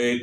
1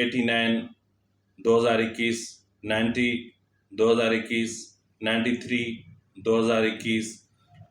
89 2021, 90 2021, 93 2021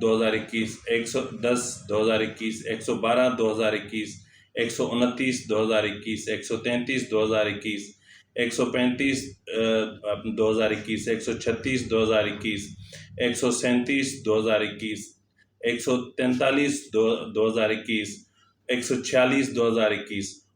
2021, 110 2021, 112 2021, 129 2021, 133 2021, 135 2021, 136 2021, 137 2021, 143 2021, 146 2021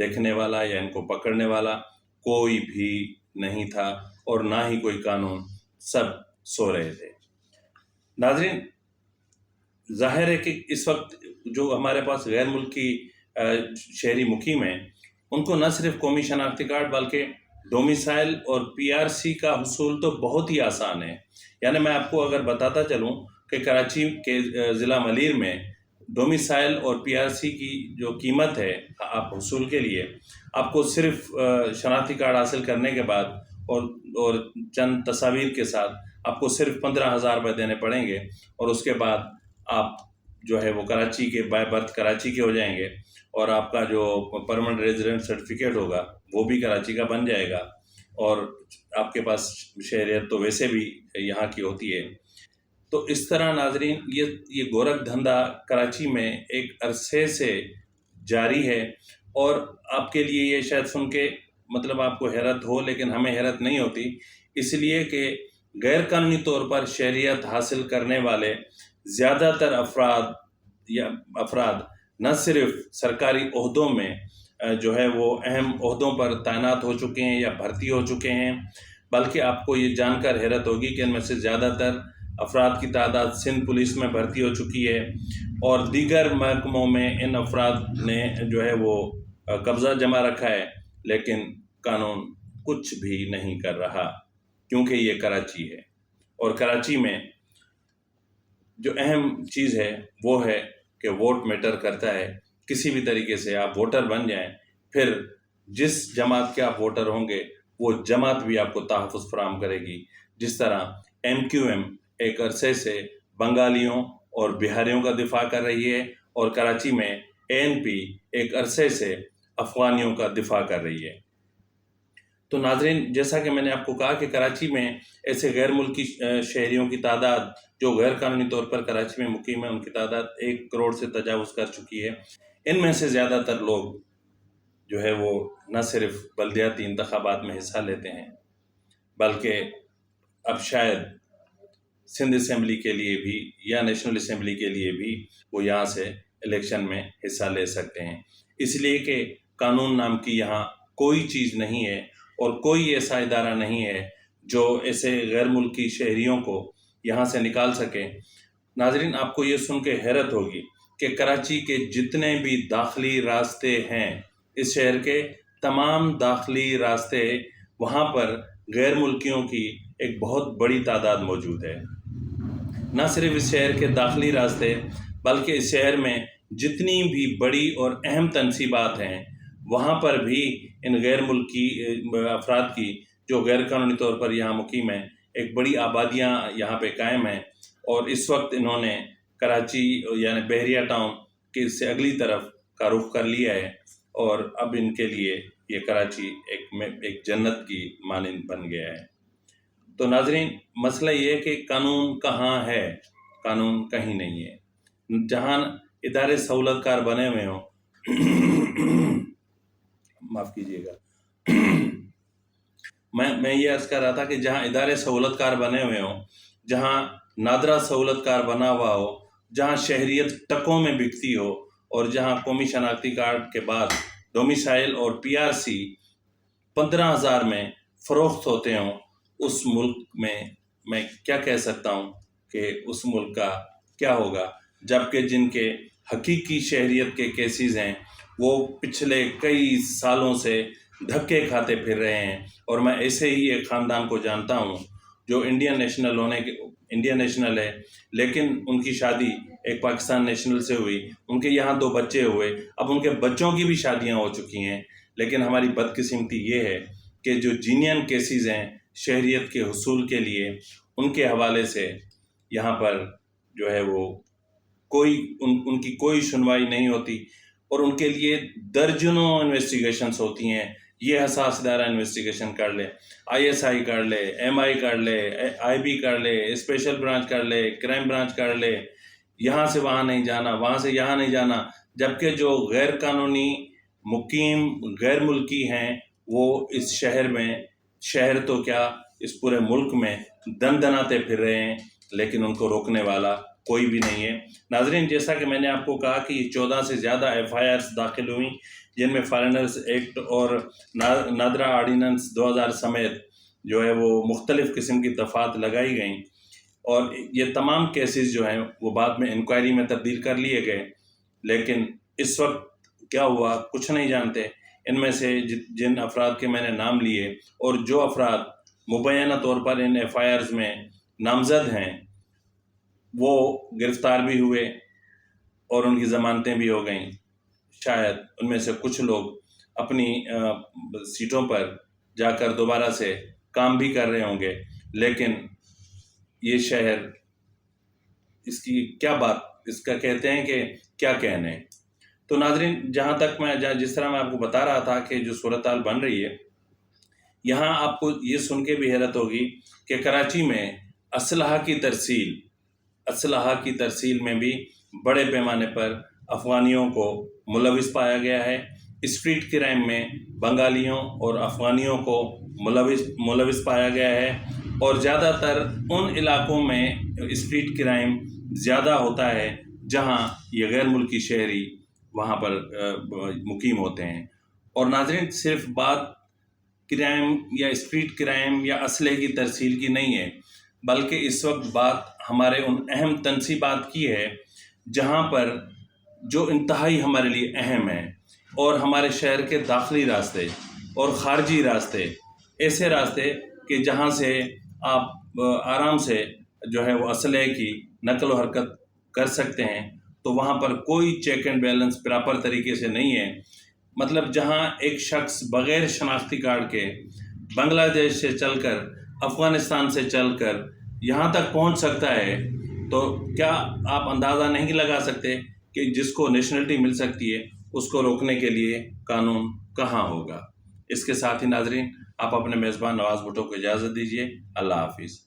دیکھنے والا یا ان کو پکڑنے والا کوئی بھی نہیں تھا، اور نہ ہی کوئی قانون، سب سو رہے تھے۔ ناظرین، ظاہر ہے کہ اس وقت جو ہمارے پاس غیر ملکی شہری مقیم ہیں، ان کو نہ صرف قومی شناختی کارڈ بلکہ ڈومیسائل اور PRC کا حصول تو بہت ہی آسان ہے۔ یعنی میں آپ کو اگر بتاتا چلوں کہ کراچی کے ضلع ملیر میں ڈومیسائل اور PRC کی جو قیمت ہے آپ حصول کے لیے، آپ کو صرف شناختی کارڈ حاصل کرنے کے بعد اور چند تصاویر کے ساتھ آپ کو صرف 15,000 روپے دینے پڑیں گے، اور اس کے بعد آپ جو ہے وہ کراچی کے بائی برتھ کراچی کے ہو جائیں گے، اور آپ کا جو پرمنٹ ریزیڈنٹ سرٹیفکیٹ ہوگا وہ بھی کراچی کا بن جائے گا، اور آپ کے پاس شہریت تو ویسے بھی یہاں کی ہوتی ہے۔ تو اس طرح ناظرین یہ گورکھ دھندا کراچی میں ایک عرصے سے جاری ہے، اور آپ کے لیے یہ شاید سن کے مطلب آپ کو حیرت ہو، لیکن ہمیں حیرت نہیں ہوتی، اس لیے کہ غیر قانونی طور پر شہریت حاصل کرنے والے زیادہ تر افراد نہ صرف سرکاری عہدوں میں جو ہے وہ اہم عہدوں پر تعینات ہو چکے ہیں یا بھرتی ہو چکے ہیں، بلکہ آپ کو یہ جان کر حیرت ہوگی کہ ان میں سے زیادہ تر افراد کی تعداد سندھ پولیس میں بھرتی ہو چکی ہے، اور دیگر محکموں میں ان افراد نے جو ہے وہ قبضہ جما رکھا ہے، لیکن قانون کچھ بھی نہیں کر رہا، کیونکہ یہ کراچی ہے، اور کراچی میں جو اہم چیز ہے وہ ہے کہ ووٹ میٹر کرتا ہے۔ کسی بھی طریقے سے آپ ووٹر بن جائیں، پھر جس جماعت کے آپ ووٹر ہوں گے وہ جماعت بھی آپ کو تحفظ فراہم کرے گی۔ جس طرح MQM ایک عرصے سے بنگالیوں اور بہاریوں کا دفاع کر رہی ہے، اور کراچی میں ANP ایک عرصے سے افغانیوں کا دفاع کر رہی ہے۔ تو ناظرین، جیسا کہ میں نے آپ کو کہا کہ کراچی میں ایسے غیر ملکی شہریوں کی تعداد جو غیر قانونی طور پر کراچی میں مقیم ہیں، ان کی تعداد 1 کروڑ سے تجاوز کر چکی ہے۔ ان میں سے زیادہ تر لوگ جو ہے وہ نہ صرف بلدیاتی انتخابات میں حصہ لیتے ہیں، بلکہ اب شاید سندھ اسمبلی کے لیے بھی یا نیشنل اسمبلی کے لیے بھی وہ یہاں سے الیکشن میں حصہ لے سکتے ہیں، اس لیے کہ قانون نام کی یہاں کوئی چیز نہیں ہے، اور کوئی ایسا ادارہ نہیں ہے جو ایسے غیر ملکی شہریوں کو یہاں سے نکال سکے۔ ناظرین، آپ کو یہ سن کے حیرت ہوگی کہ کراچی کے جتنے بھی داخلی راستے ہیں، اس شہر کے تمام داخلی راستے، وہاں پر غیر ملکیوں کی ایک بہت بڑی تعداد موجود ہے۔ نہ صرف اس شہر کے داخلی راستے، بلکہ اس شہر میں جتنی بھی بڑی اور اہم تنصیبات ہیں، وہاں پر بھی ان غیر ملکی افراد کی جو غیر قانونی طور پر یہاں مقیم ہیں، ایک بڑی آبادیاں یہاں پہ قائم ہیں، اور اس وقت انہوں نے کراچی یعنی بحریہ ٹاؤن کے سے اگلی طرف کا رخ کر لیا ہے، اور اب ان کے لیے یہ کراچی ایک جنت کی مانند بن گیا ہے۔ تو ناظرین، مسئلہ یہ ہے کہ قانون کہاں ہے؟ قانون کہیں نہیں ہے۔ جہاں ادارے سہولت کار بنے ہوئے ہوں معاف کیجیے گا، میں یہ عرض کر رہا تھا کہ جہاں ادارے سہولت کار بنے ہوئے ہوں، جہاں نادرا سہولت کار بنا ہوا ہو، جہاں شہریت ٹکوں میں بکتی ہو، اور جہاں قومی شناختی کارڈ کے بعد ڈومیسائل اور PRC 15,000 میں فروخت ہوتے ہوں، اس ملک میں کیا کہہ سکتا ہوں کہ اس ملک کا کیا ہوگا، جبکہ جن کے حقیقی شہریت کے کیسز ہیں وہ پچھلے کئی سالوں سے دھکے کھاتے پھر رہے ہیں۔ اور میں ایسے ہی ایک خاندان کو جانتا ہوں جو انڈین نیشنل ہے، لیکن ان کی شادی ایک پاکستان نیشنل سے ہوئی، ان کے یہاں 2 بچے ہوئے، اب ان کے بچوں کی بھی شادیاں ہو چکی ہیں، لیکن ہماری بدقسمتی یہ ہے کہ جو جینین کیسز ہیں شہریت کے حصول کے لیے، ان کے حوالے سے یہاں پر جو ہے وہ ان کی کوئی سنوائی نہیں ہوتی، اور ان کے لیے درجنوں انویسٹیگیشنز ہوتی ہیں۔ یہ حساس ادارہ انویسٹیگیشن کر لے، ISI کر لے، MI کر لے، IB کر لے، اسپیشل برانچ کر لے، کرائم برانچ کر لے، یہاں سے وہاں نہیں جانا، وہاں سے یہاں نہیں جانا، جبکہ جو غیر قانونی مقیم غیر ملکی ہیں وہ اس شہر تو کیا اس پورے ملک میں دن دناتے پھر رہے ہیں، لیکن ان کو روکنے والا کوئی بھی نہیں ہے۔ ناظرین، جیسا کہ میں نے آپ کو کہا کہ یہ 14 سے زیادہ FIRs داخل ہوئیں، جن میں فارنرز ایکٹ اور نادرا آرڈیننس 2000 سمیت جو ہے وہ مختلف قسم کی دفعات لگائی گئیں، اور یہ تمام کیسز جو ہیں وہ بعد میں انکوائری میں تبدیل کر لیے گئے۔ لیکن اس وقت کیا ہوا کچھ نہیں جانتے۔ ان میں سے جن افراد کے میں نے نام لیے اور جو افراد مبینہ طور پر ان FIRs میں نامزد ہیں، وہ گرفتار بھی ہوئے اور ان کی ضمانتیں بھی ہو گئیں۔ شاید ان میں سے کچھ لوگ اپنی سیٹوں پر جا کر دوبارہ سے کام بھی کر رہے ہوں گے، لیکن یہ شہر اس کی کیا بات، اس کا کہتے ہیں کہ کیا کہنے۔ تو ناظرین، جس طرح میں آپ کو بتا رہا تھا کہ جو صورتحال بن رہی ہے، یہاں آپ کو یہ سن کے بھی حیرت ہوگی کہ کراچی میں اسلحہ کی ترسیل میں بھی بڑے پیمانے پر افغانیوں کو ملوث پایا گیا ہے۔ اسٹریٹ کرائم میں بنگالیوں اور افغانیوں کو ملوث پایا گیا ہے، اور زیادہ تر ان علاقوں میں اسٹریٹ کرائم زیادہ ہوتا ہے جہاں یہ غیر ملکی شہری وہاں پر مقیم ہوتے ہیں۔ اور ناظرین، صرف بات کرائم یا اسٹریٹ کرائم یا اسلحے کی ترسیل کی نہیں ہے، بلکہ اس وقت بات ہمارے ان اہم تنصیبات کی ہے جہاں پر جو انتہائی ہمارے لیے اہم ہیں، اور ہمارے شہر کے داخلی راستے اور خارجی راستے، ایسے راستے کہ جہاں سے آپ آرام سے جو ہے وہ اسلحے کی نقل و حرکت کر سکتے ہیں، تو وہاں پر کوئی چیک اینڈ بیلنس پراپر طریقے سے نہیں ہے۔ مطلب جہاں ایک شخص بغیر شناختی کارڈ کے بنگلہ دیش سے چل کر، افغانستان سے چل کر یہاں تک پہنچ سکتا ہے، تو کیا آپ اندازہ نہیں لگا سکتے کہ جس کو نیشنلٹی مل سکتی ہے اس کو روکنے کے لیے قانون کہاں ہوگا۔ اس کے ساتھ ہی ناظرین، آپ اپنے میزبان نواز بھٹو کو اجازت دیجیے۔ اللہ حافظ۔